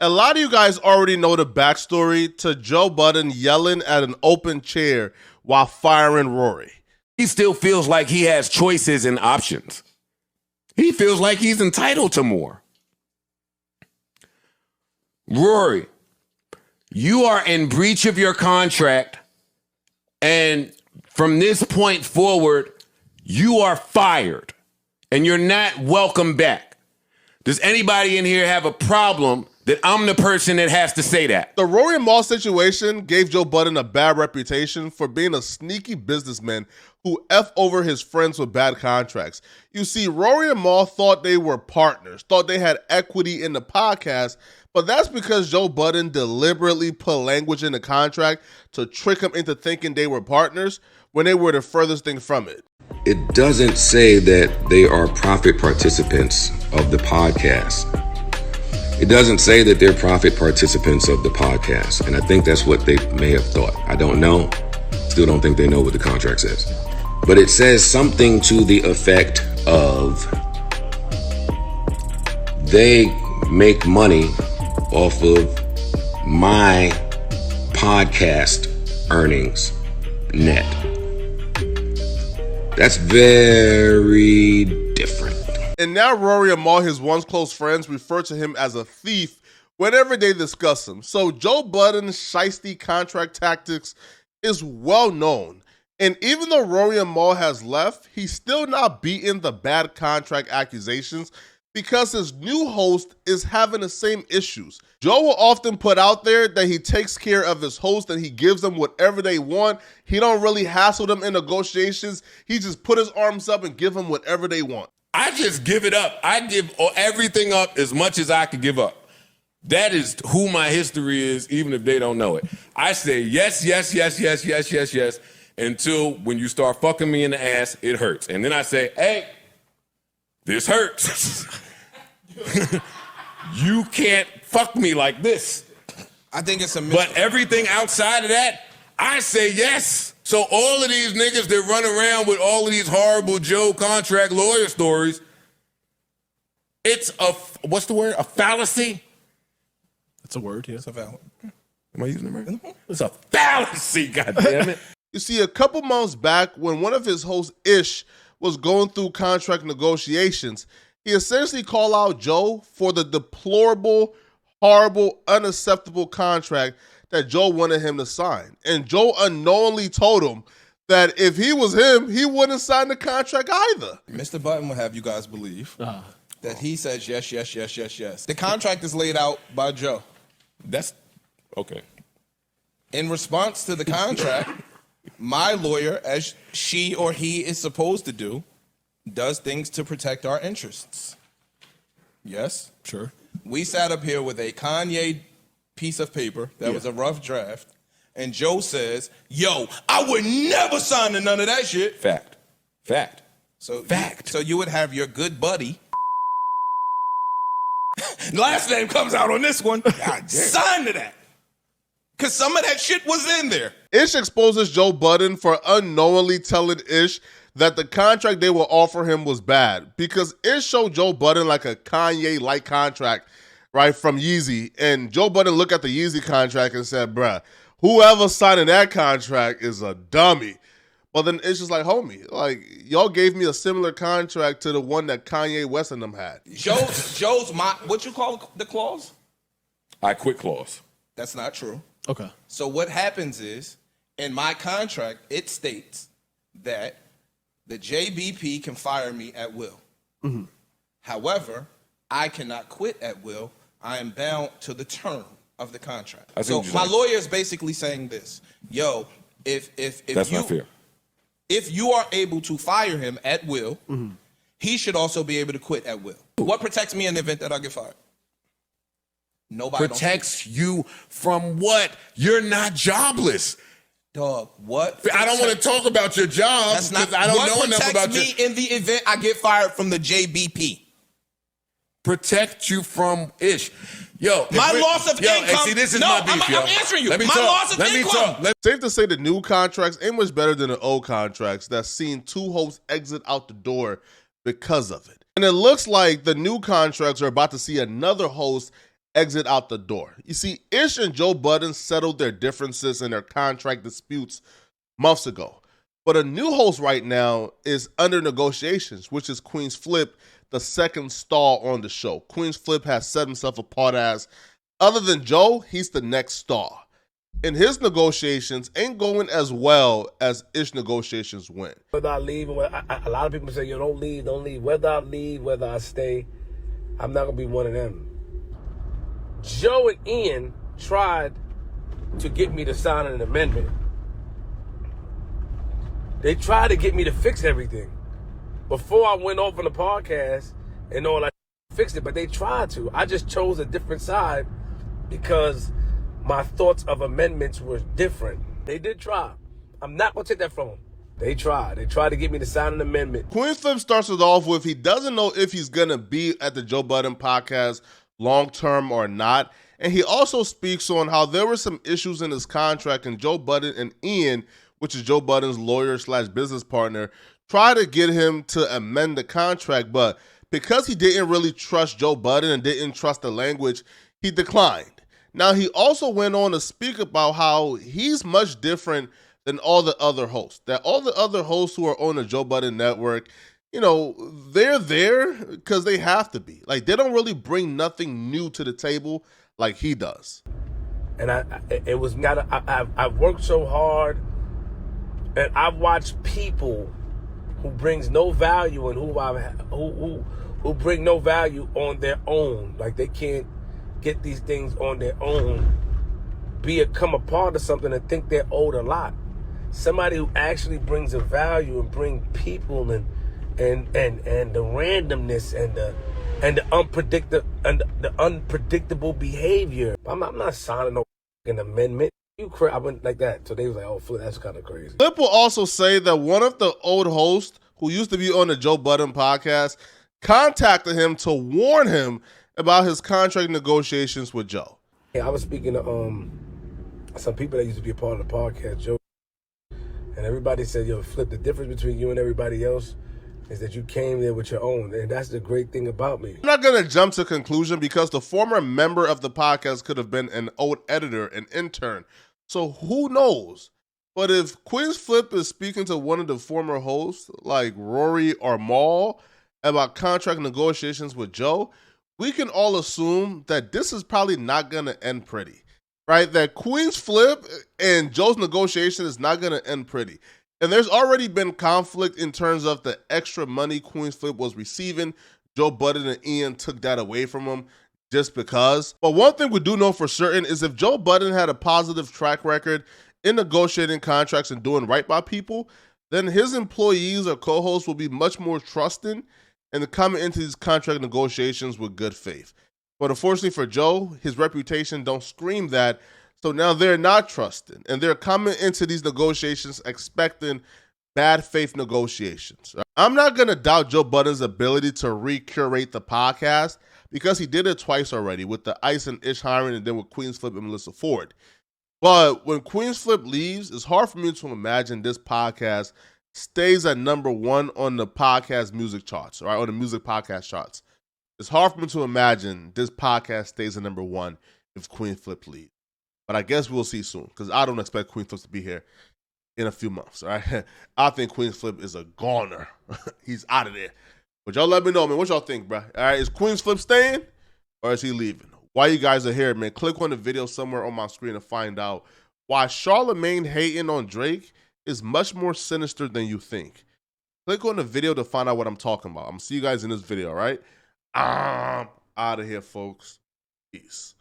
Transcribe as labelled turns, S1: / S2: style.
S1: A lot of you guys already know the backstory to Joe Budden yelling at an open chair while firing Rory.
S2: He still feels like he has choices and options. He feels like he's entitled to more. Rory, you are in breach of your contract, and from this point forward, you are fired, and you're not welcome back. Does anybody in here have a problem that I'm the person that has to say that?
S1: The Rory and Mal situation gave Joe Budden a bad reputation for being a sneaky businessman who F over his friends with bad contracts. You see, Rory and Mal thought they were partners, thought they had equity in the podcast, but that's because Joe Budden deliberately put language in the contract to trick them into thinking they were partners when they were the furthest thing from it.
S3: It doesn't say that they are profit participants of the podcast. It doesn't say that they're profit participants of the podcast. And I think that's what they may have thought. I don't know. Still don't think they know what the contract says. But it says something to the effect of they make money off of my podcast earnings net. That's very different.
S1: And now Rory and Mal, his once close friends, refer to him as a thief whenever they discuss him. So Joe Budden's shiesty contract tactics is well known. And even though Rory and Mal has left, he's still not beaten the bad contract accusations because his new host is having the same issues. Joe will often put out there that he takes care of his host and he gives them whatever they want. He don't really hassle them in negotiations. He just put his arms up and give them whatever they want.
S2: I just give it up. I give everything up as much as I can give up. That is who my history is, even if they don't know it. I say yes, yes, yes, yes, yes, yes, yes, until when you start fucking me in the ass, it hurts. And then I say, hey, this hurts. You can't fuck me like this.
S4: I think it's a
S2: But everything outside of that, I say yes. So all of these niggas that run around with all of these horrible Joe contract lawyer stories, it's what's the word? A fallacy?
S5: That's a word, yeah.
S4: It's a fallacy.
S2: Am I using it right? It's a fallacy, goddammit.
S1: You see, a couple months back, when one of his hosts, Ish, was going through contract negotiations, he essentially called out Joe for the deplorable, horrible, unacceptable contract that Joe wanted him to sign. And Joe unknowingly told him that if he was him, he wouldn't sign the contract either.
S4: Mr. Budden will have you guys believe that he says yes, yes, yes, yes, yes. The contract is laid out by Joe.
S2: That's okay.
S4: In response to the contract, my lawyer, as she or he is supposed to do, does things to protect our interests. Yes?
S5: Sure.
S4: We sat up here with a Kanye piece of paper that was a rough draft, and Joe says, yo, I would never sign to none of that shit.
S2: Fact.
S4: So you would have your good buddy, last name comes out on this one, sign to that. Because some of that shit was in there.
S1: Ish exposes Joe Budden for unknowingly telling Ish that the contract they will offer him was bad because Ish showed Joe Budden like a Kanye-like contract, right, from Yeezy. And Joe Budden looked at the Yeezy contract and said, bruh, whoever signing that contract is a dummy. But then it's just like, homie, like, y'all gave me a similar contract to the one that Kanye West and them had.
S4: Joe's what you call the clause?
S2: I quit clause.
S4: That's not true.
S5: Okay.
S4: So what happens is, in my contract, it states that the JBP can fire me at will.
S5: Mm-hmm.
S4: However, I cannot quit at will. I am bound to the term of the contract. So my lawyer is basically saying this. Yo, if
S2: that's not fair.
S4: If you are able to fire him at will, he should also be able to quit at will. What protects me in the event that I get fired? Nobody
S2: protects you from what? You're not jobless.
S4: Dog, what?
S2: I don't want to talk about your job because I don't know enough about
S4: me in the event I get fired from the JBP?
S2: Protect you from Ish. Yo,
S4: my loss of income.
S2: Hey, see, this is my beef,
S4: I'm answering you. Loss of income.
S1: Safe to say the new contracts ain't much better than the old contracts that's seen two hosts exit out the door because of it. And it looks like the new contracts are about to see another host exit out the door. You see, Ish and Joe Budden settled their differences and their contract disputes months ago. But a new host right now is under negotiations, which is Queenz Flip, the second star on the show. Queenz Flip has set himself apart as, other than Joe, he's the next star. And his negotiations ain't going as well as Ish negotiations went.
S6: Whether I leave, a lot of people say, yo, don't leave. Whether I leave, whether I stay, I'm not going to be one of them. Joe and Ian tried to get me to sign an amendment. They tried to get me to fix everything. Before I went off on the podcast and all, I fixed it, but they tried to. I just chose a different side because my thoughts of amendments were different. They did try. I'm not going to take that from them. They tried. They tried to get me to sign an amendment.
S1: Queenz Flip starts it off with he doesn't know if he's going to be at the Joe Budden podcast long-term or not. And he also speaks on how there were some issues in his contract and Joe Budden and Ian, which is Joe Budden's lawyer / business partner, tried to get him to amend the contract. But because he didn't really trust Joe Budden and didn't trust the language, he declined. Now, he also went on to speak about how he's much different than all the other hosts. That all the other hosts who are on the Joe Budden network, you know, they're there because they have to be. Like, they don't really bring nothing new to the table like he does.
S6: And I've worked so hard, and I've watched people who brings no value and who bring no value on their own. Like, they can't get these things on their own, become a part of something and think they're owed a lot. Somebody who actually brings a value and bring people and the randomness and the unpredictable behavior. I'm not signing no amendment. I went like that. So they was like, oh, Flip, that's kind of crazy.
S1: Flip will also say that one of the old hosts who used to be on the Joe Budden podcast contacted him to warn him about his contract negotiations with Joe.
S6: Yeah, I was speaking to some people that used to be a part of the podcast, Joe, and everybody said, yo, Flip, the difference between you and everybody else is that you came there with your own, and that's the great thing about me.
S1: I'm not going to jump to conclusion because the former member of the podcast could have been an old editor, an intern, so who knows? But if Queenz Flip is speaking to one of the former hosts, like Rory or Maul, about contract negotiations with Joe, we can all assume that this is probably not going to end pretty, right? That Queenz Flip and Joe's negotiation is not going to end pretty. And there's already been conflict in terms of the extra money Queenz Flip was receiving. Joe Budden and Ian took that away from him just because. But one thing we do know for certain is if Joe Budden had a positive track record in negotiating contracts and doing right by people, then his employees or co-hosts will be much more trusting and coming into these contract negotiations with good faith. But unfortunately for Joe, his reputation don't scream that, so now they're not trusting, and they're coming into these negotiations expecting bad faith negotiations. I'm not going to doubt Joe Budden's ability to recurate the podcast because he did it twice already with the Ice and Ish hiring and then with Queenz Flip and Melissa Ford. But when Queenz Flip leaves, it's hard for me to imagine this podcast stays at #1 on the podcast music charts, right? On the music podcast charts. It's hard for me to imagine this podcast stays at #1 if Queenz Flip leaves. But I guess we'll see soon because I don't expect Queenz Flip to be here in a few months, all right? I think Queenz Flip is a goner. He's out of there. But y'all let me know, man. What y'all think, bro? All right, is Queenz Flip staying or is he leaving? While you guys are here, man, click on the video somewhere on my screen to find out why Charlamagne hating on Drake is much more sinister than you think. Click on the video to find out what I'm talking about. I'm going to see you guys in this video, all right? I'm out of here, folks. Peace.